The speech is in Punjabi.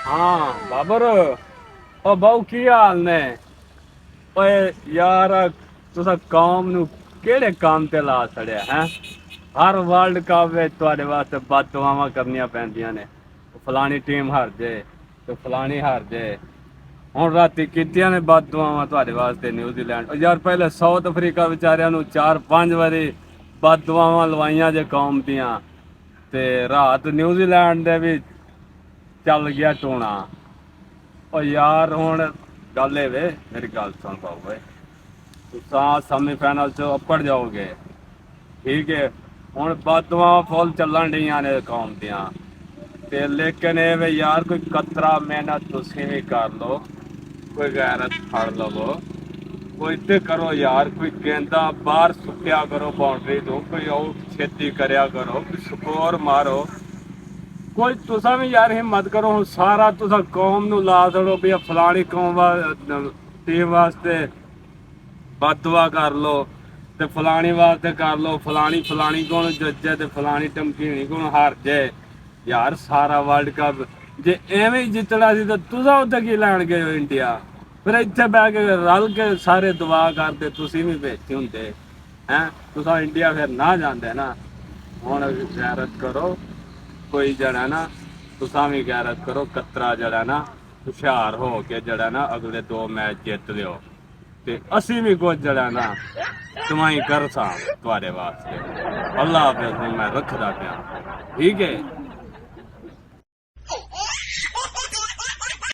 हाँ बाबर। ओ बहु की हाल ने? ओए यार, तुसा कौम नु केड़े काम ते ला छड़िया है? हर वर्ल्ड कप विच तुहाडे वास्ते बददुआवां करनियां पैंदियां ने। फलानी टीम हार जे ते फलानी हार जे। हुण राती कीतियां ने बददुआवां तुहाडे वास्ते न्यूजीलैंड। ओ यार पहले साउथ अफ्रीका बेचारियां नु 4-5 वारी बददुआवां लवाइयां जे कौम दियां, ते रात न्यूजीलैंड दे भी ਚੱਲ ਗਿਆ ਟੂਣਾ। ਉਹ ਯਾਰ ਹੁਣ ਗੱਲ ਇਹ ਵੇ, ਮੇਰੀ ਗੱਲ ਸੁਣ ਪਾਓ ਓਏ, ਤੁਸੀਂ ਸੈਮੀਫਾਈਨਲ ਚ ਉੱਪੜ ਜਾਓਗੇ, ਠੀਕ ਹੈ? ਹੁਣ ਬਾਦੂਆਂ ਫੁੱਲ ਚੱਲਣ ਡੀਆਂ ਨੇ ਕੌਮ ਦੀਆਂ, ਤੇ ਲੇਕਿਨ ਇਹ ਵੇ ਯਾਰ ਕੋਈ ਕਤਰਾ ਮਿਹਨਤ ਤੁਸੀਂ ਵੀ ਕਰ ਲਓ, ਕੋਈ ਗੈਰਤ ਫੜ ਲਵੋ, ਕੋਈ ਤੇ ਕਰੋ ਯਾਰ, ਕੋਈ ਗੇਂਦਾ ਬਾਹਰ ਸੁੱਟਿਆ ਕਰੋ ਬਾਉਂਡਰੀ ਤੋਂ, ਕੋਈ ਆਊਟ ਛੇਤੀ ਕਰਿਆ ਕਰੋ, ਕੋਈ ਸਕੋਰ ਮਾਰੋ। ਕੋਈ ਤੁਸਾਂ ਵੀ ਯਾਰ ਹਿੰਮਤ ਕਰੋ। ਹੁਣ ਸਾਰਾ ਤੁਸਾਂ ਕੌਮ ਨੂੰ ਲਾ ਦੇਣੋ ਵੀ ਫਲਾਣੀ ਕੌਮ ਟੀਮ ਵਾਸਤੇ ਬਦਦੁਆ ਕਰ ਲੋ, ਤੇ ਫਲਾਣੀ ਵਾਸਤੇ ਕਰ ਲੋ, ਫਲਾਣੀ ਫਲਾਣੀ ਕੋਲ ਜੱਜੇ ਤੇ ਫਲਾਣੀ ਟਮਕੀਣੀ ਕੋਲ ਹਾਰ ਜੇ। ਯਾਰ ਸਾਰਾ ਵਰਲਡ ਕੱਪ ਜੇ ਐਵੇਂ ਹੀ ਜਿੱਤਣਾ ਸੀ ਤਾਂ ਤੁਸਾਂ ਉੱਤੇ ਕੀ ਲੈਣ ਗਏ ਹੋ ਇੰਡੀਆ? ਫਿਰ ਇੱਥੇ ਬਹਿ ਕੇ ਰਲ ਕੇ ਸਾਰੇ ਦੁਆ ਕਰਦੇ, ਤੁਸੀਂ ਵੀ ਵਿੱਚ ਹੁੰਦੇ ਹੈਂ। ਤੁਸਾਂ ਇੰਡੀਆ ਫਿਰ ਨਾ ਜਾਂਦੇ ਨਾ। ਹੁਣ ਗੈਰਤ ਕਰੋ, ਕੋਈ ਜਣਾ ਨਾ, ਤੁਸਾਂ ਵੀ ਗੈਰਤ ਕਰੋ, ਕਤਰਾ ਜਿਹੜਾ ਨਾ ਹੁਸ਼ਿਆਰ ਹੋ ਕੇ ਜਿਹੜਾ ਨਾ ਅਗਲੇ 2 ਮੈਚ ਜਿੱਤ ਲਿਓ, ਤੇ ਅਸੀਂ ਵੀ ਕੁਝ ਜਿਹੜਾ ਨਾ ਕਮਾਈ ਕਰ ਸਾਂ ਤੁਹਾਡੇ ਵਾਸਤੇ। ਅੱਲਾ ਹਾਫਿਜ਼। ਹੁਣ ਮੈਂ ਰੱਖਦਾ ਪਿਆ, ਠੀਕ ਹੈ?